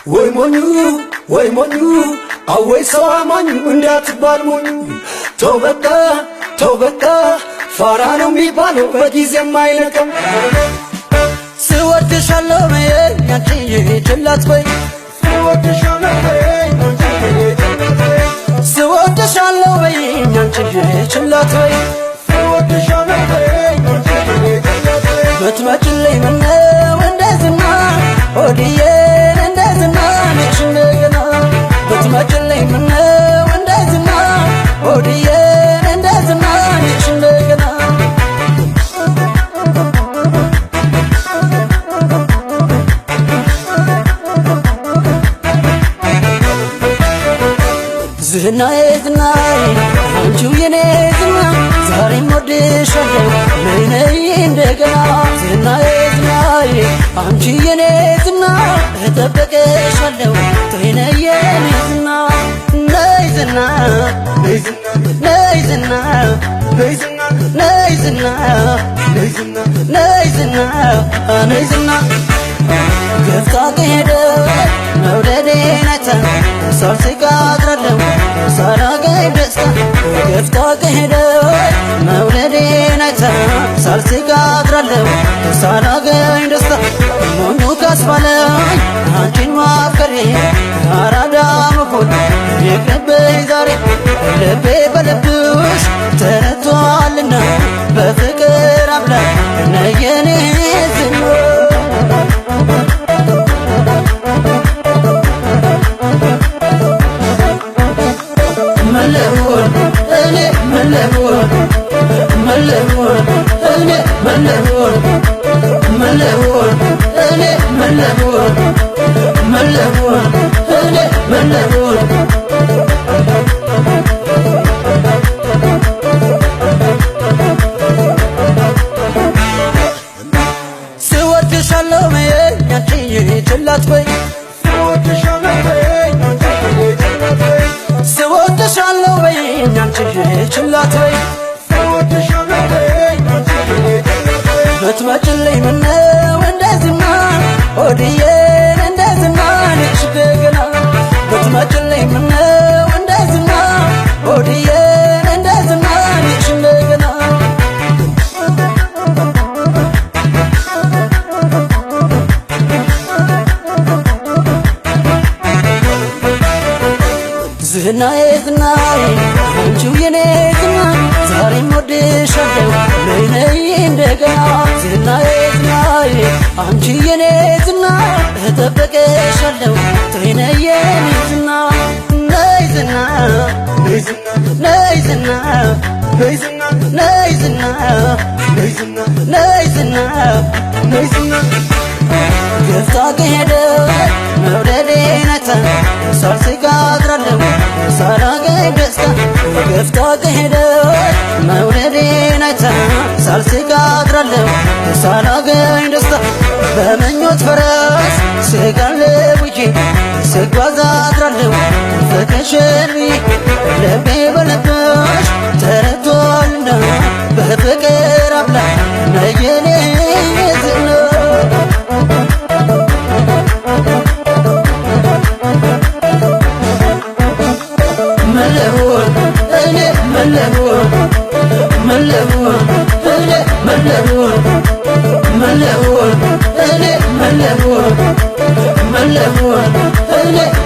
ወይ ሞኙ አወይ ሰው አማኙ እንዳትባል ሞኙ ተው በቃ ፋራ ነው የሚባለው በጊዜ የማይለቀም ስወድሻለሁ በይኝ አንቺዬ ችላ አትበይ ስወድሻለሁ በይኝ አንቺዬ ችላ አትበይ ብትመጪልኝ ምነው እንደዝና ሆድዬን እንደዝና ነሽ እንደገና ብትመጪልኝ ምነው እንደዝና ሆድዬን እንደዝና ነሽ እንደገና ዝናዬ አንቺው የኔ ዝና ዛሬም ወድሻለሁ ነይ እንደገና ዝናዬ አንቺ የኔ ዝና እጠብቅሻለሁ ነይ የኔ ዝና ነይ ዝና ነይ ዝና ነይ ዝና ነይ ዝና ነይ ዝና ነይ ዝና ገፍታ ከሄደች መውደዴን አይታ ሳልስቅ አድራለሁ ሳላገኝ ደስታ ገፍታ ከሄደች መውደዴን አይታ ሳልስቅ አድራለሁ ሳላገኝ ደስታ ሞኙ ካስባለኝ አንቺን ማፍቀሬ አራዳ መሆን ይቅርብኝ ዛሬ ልቤ በልብሽ ተረቷልና በፍቅር አምላክ ነይ የኔ ዝና ስወድሻለሁ በይኝ አንቺዬ ችላ አትበይ ስወድሻለሁ በይኝ አንቺዬ ችላ አትበይ ብትመጪልኝ ምነው እንደዝና ሆድዬን እንደዝና ነሽ እንደገና ብትመጪልኝ ምነው እንደዝና ሆድዬን እንደዝና ነሽ እንደገና ዝናዬ አንቺው የኔ ዝና ዛሬም ወድሻለሁ ነይ እንደገና ዝናዬ አንቺ የኔ ዝና እጠብቅሻለሁ ነይ የኔ ዝና ነይ ዝና ነይ ዝና ነይ ዝና ነይ ዝና ነይ ዝና ነይ ዝና ገፍታ ከሄደች መውደዴን አይታ ሳልስቅ አድራለሁ ሳላገኝ ደስታ ገፍታ ከሄደች መውደዴን አይታ ሳልስቅ አድራለሁ ሳላገኝ ደስታ በምኞት ፈረስ ስጋልብዬ ስጓዝ አድራለሁ ፍቅርሽን ብዬ ልቤ በልብሽ ተረቷልና በፍቅር አምላክ ነይ የኔ ዝና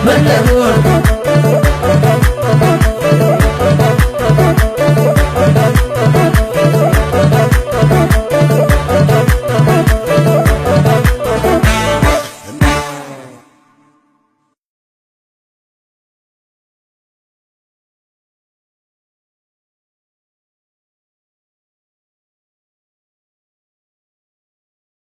መለወን